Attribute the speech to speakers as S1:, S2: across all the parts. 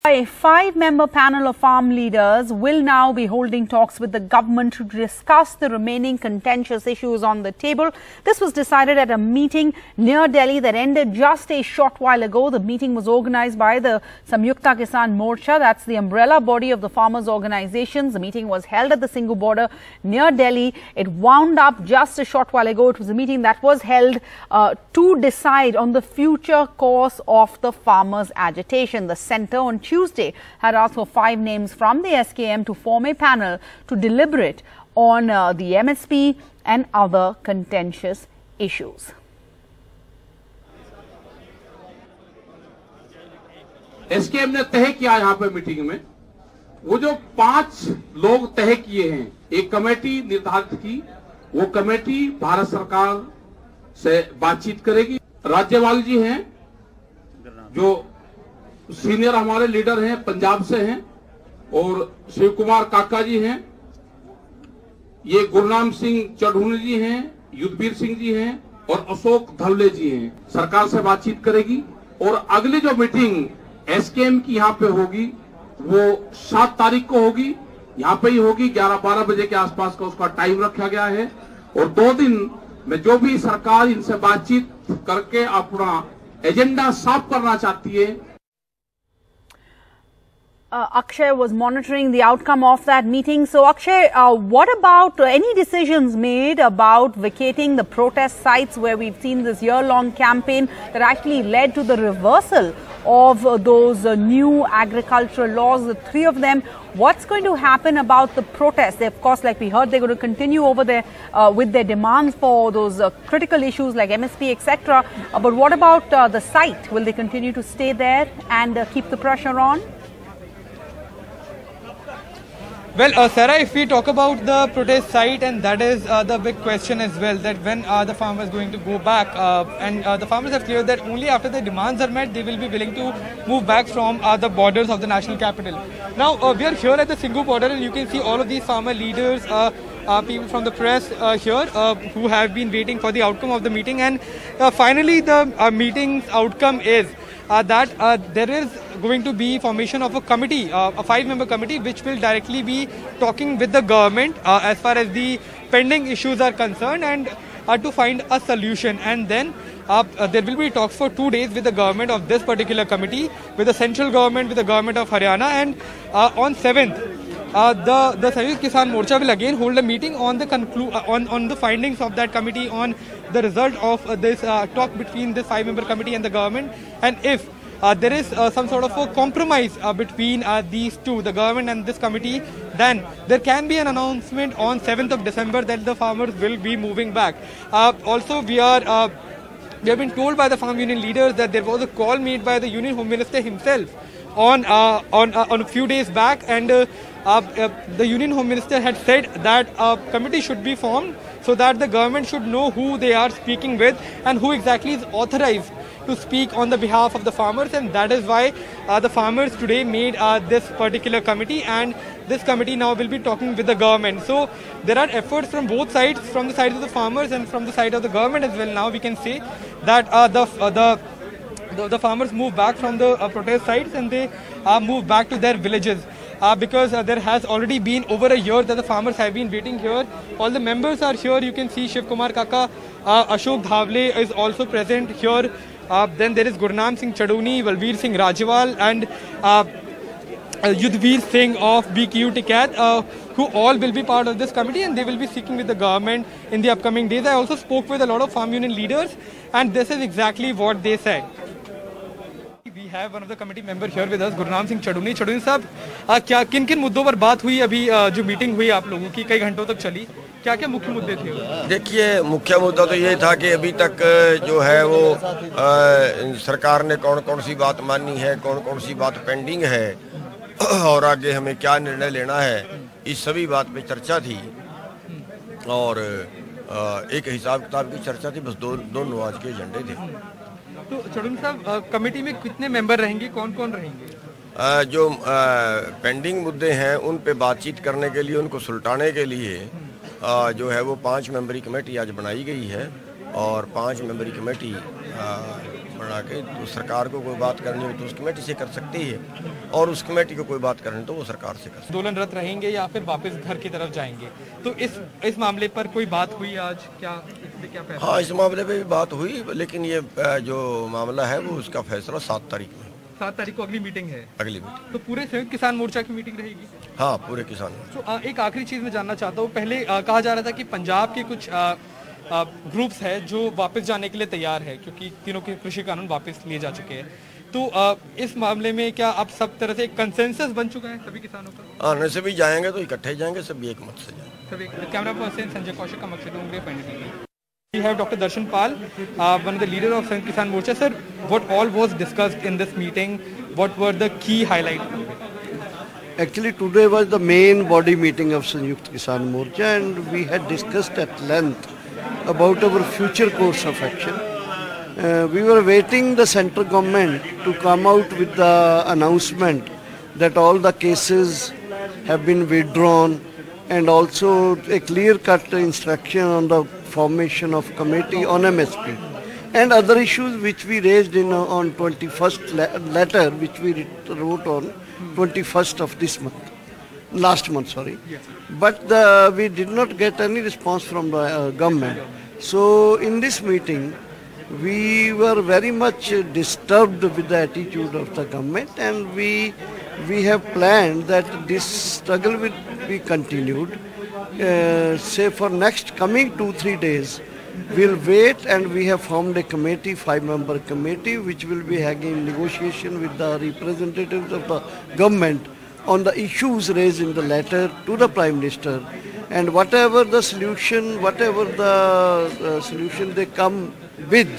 S1: A 5-member panel of farm leaders will now be holding talks with the government to discuss the remaining contentious issues on the table. This was decided at a meeting near Delhi that ended just a short while ago. The meeting was organized by the Samyukta Kisan Morcha, that's the umbrella body of the farmers' organizations. The meeting was held at the Singhu border near Delhi. It wound up just a short while ago. It was a meeting that was held to decide on the future course of the farmers' agitation. The centre on Tuesday had asked for 5 names from the SKM to form a panel to deliberate on the MSP and other contentious issues.
S2: SKM ने तय किया यहाँ पे meeting में, वो जो 5 लोग तय किए हैं, एक कमेटी निर्धारित की, वो कमेटी भारत सरकार से बातचीत करेगी। राज्यपाल जी हैं जो सीनियर हमारे लीडर हैं, पंजाब से हैं, और शिव कुमार काका जी हैं, ये गुरनाम सिंह चढ़ूनी जी हैं, युद्धवीर सिंह जी हैं और अशोक धवले जी हैं। सरकार से बातचीत करेगी और अगली जो मीटिंग एसकेएम की यहाँ पे होगी वो 7 तारीख को होगी, यहाँ पे ही होगी। 11-12 बजे के आसपास का उसका टाइम रखा गया है और 2 दिन में जो भी सरकार इनसे बातचीत करके अपना एजेंडा साफ करना चाहती है।
S1: Akshay was monitoring the outcome of that meeting. So, Akshay, what about any decisions made about vacating the protest sites where we've seen this year-long campaign that actually led to the reversal of those new agricultural laws, the 3 of them? What's going to happen about the protests? They, of course, like we heard, they're going to continue over there with their demands for those critical issues like MSP, etc. But what about the site? Will they continue to stay there and keep the pressure on?
S3: Well, Sarah, if we talk about the protest site, and that is the big question as well, that when are the farmers going to go back? And the farmers have cleared that only after the demands are met, they will be willing to move back from the borders of the national capital. Now, we are here at the Singhu border, and you can see all of these farmer leaders, people from the press here who have been waiting for the outcome of the meeting. And finally, the meeting's outcome is that there is going to be formation of a committee, a 5-member committee, which will directly be talking with the government as far as the pending issues are concerned, and to find a solution. And then there will be talks for 2 days with the government of this particular committee, with the central government, with the government of Haryana, and on 7th, the Samyukta Kisan Morcha will again hold a meeting on the on the findings of that committee, on the result of this talk between this 5-member committee and the government. And if there is some sort of a compromise between these two, the government and this committee, then there can be an announcement on 7th of December that the farmers will be moving back. Also, we have been told by the farm union leaders that there was a call made by the Union Home Minister himself on a few days back, and the Union Home Minister had said that a committee should be formed so that the government should know who they are speaking with and who exactly is authorized to speak on the behalf of the farmers. And that is why the farmers today made this particular committee, and this committee now will be talking with the government. So there are efforts from both sides, from the side of the farmers and from the side of the government as well. Now we can say that the farmers move back from the protest sites, and they move back to their villages. Because there has already been over a year that the farmers have been waiting here. All the members are here. You can see Shiv Kumar Kaka, Ashok Dhawle is also present here. Then there is Gurnam Singh Chaduni, Balbir Singh Rajwal, and Yudhveer Singh of BQ Tikat, who all will be part of this committee, and they will be speaking with the government in the upcoming days. I also spoke with a lot of farm union leaders, and this is exactly what they said. We have one of the committee member here with us, Gurnam Singh Chaduni. Chaduni साहब, क्या किन मुद्दों पर बात हुई अभी जो meeting हुई आप लोगों की कई घंटों तक चली? क्या क्या मुख्य मुद्दे थे?
S4: देखिए, मुख्य मुद्दा तो ये था कि अभी तक जो है वो सरकार ने कौन सी बात मानी है, कौन सी बात पेंडिंग है और आगे हमें क्या निर्णय लेना है, इस सभी बात पे चर्चा थी। और एक हिसाब किताब की चर्चा थी, बस दोनों आज के एजेंडे थे।
S3: तो चढ़ून साहब, कमेटी में कितने मेंबर रहेंगे, कौन कौन रहेंगे?
S4: जो पेंडिंग मुद्दे हैं उन पे बातचीत करने के लिए, उनको सुलटाने के लिए जो है वो 5 मेंबरी कमेटी आज बनाई गई है, और 5 मेंबरी कमेटी बना के, तो सरकार को कोई बात करनी हो तो उस कमेटी से कर सकती है, और उस कमेटी को कोई बात करनी तो वो सरकार से कर सकती है।
S3: आंदोलनरत रहेंगे या फिर वापस घर की तरफ जाएंगे, तो इस मामले पर कोई बात हुई आज? क्या फैसला?
S4: हाँ, इस मामले पे भी बात हुई, लेकिन ये जो मामला है वो उसका फैसला 7 तारीख में।
S3: 7 तारीख को अगली मीटिंग है।
S4: अगली मीटिंग
S3: तो पूरे संयुक्त किसान मोर्चा की मीटिंग रहेगी?
S4: हाँ, पूरे किसान।
S3: तो एक आखिरी चीज मैं जानना चाहता हूँ, पहले कहा जा रहा था कि पंजाब के कुछ ग्रुप्स है जो वापस जाने के लिए तैयार है, क्योंकि तीनों के कृषि कानून वापस लिए जा चुके हैं। तो इस मामले में क्या अब सब तरह से कंसेंसस बन चुका है सभी किसानों का?
S4: आने से भी जाएंगे तो इकट्ठे जाएंगे, सभी एक मत से जाएंगे।
S3: कैमरा पर्सन संजय कौशिक, मकसद We have Dr. Darshan Pal, one of the leader of Sanयुक्त Kisan Morcha. Sir, what all was discussed in this meeting? What were the key highlights?
S5: Actually, today was the main body meeting of Sanयुक्त Kisan Morcha, and we had discussed at length about our future course of action. We were waiting the central government to come out with the announcement that all the cases have been withdrawn, and also a clear-cut instruction on the formation of committee on MSP and other issues which we raised in on 21st letter which we wrote on 21st of this month, last month, sorry. Yes. But we did not get any response from the government. So in this meeting we were very much disturbed with the attitude of the government, and we have planned that this struggle will be continued. Say for next coming 2-3 days, we'll wait, and we have formed a committee, 5-member committee, which will be having negotiation with the representatives of the government on the issues raised in the letter to the Prime Minister, and whatever the solution they come with,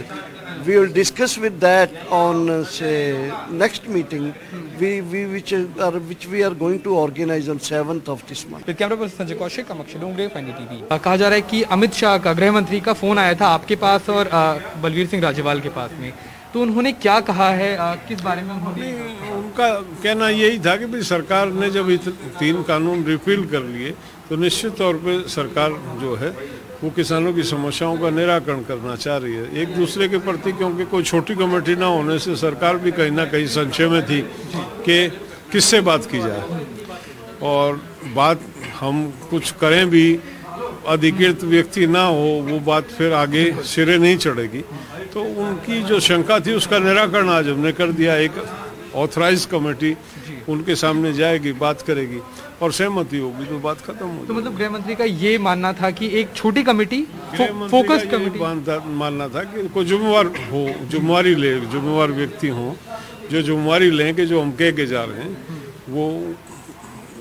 S5: we will discuss with that on say next meeting, which we are going to organize on 7th of this month.
S3: With camera person Sanjay Kaushik, Akshay Dongre, NDTV. कहा जा रहा है कि अमित शाह का गृह मंत्री का phone आया था आपके पास और बलवीर सिंह राजेवाल के पास में, तो उन्होंने क्या कहा है, किस बारे में
S6: उनका कहना यही था कि भाई सरकार ने जब 3 कानून रिपील कर लिए तो निश्चित तौर पे सरकार जो है वो किसानों की समस्याओं का निराकरण करना चाह रही है एक दूसरे के प्रति, क्योंकि कोई छोटी कमेटी ना होने से सरकार भी कहीं ना कहीं संशय में थी कि किससे बात की जाए, और बात हम कुछ करें भी अधिकृत व्यक्ति ना हो वो बात फिर आगे सिरे नहीं चढ़ेगी। तो उनकी जो शंका थी उसका निराकरण आज हमने कर दिया। एक ऑथराइज कमेटी उनके सामने जाएगी, बात करेगी और सहमति होगी तो बात खत्म होगी।
S3: तो मतलब गृह मंत्री का ये मानना था कि एक छोटी कमेटी, फोकस कमेटी
S6: मानना था कि कोई जिम्मेवार हो, जिम्मेवारी ले, जिम्मेवार व्यक्ति हो जो जिम्मेवारी लें कि जो हम कह के जा रहे हैं वो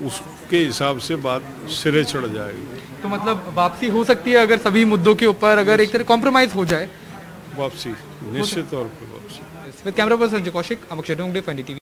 S6: उसके हिसाब से बात सिरे चढ़ जाएगी।
S3: तो मतलब वापसी हो सकती है अगर सभी मुद्दों के ऊपर अगर एक तरह कॉम्प्रोमाइज हो जाए?
S6: वापसी निश्चित तौर पर वापसी।
S3: Camera person Sanjay Kaushik, Akshay Dongre, NDTV।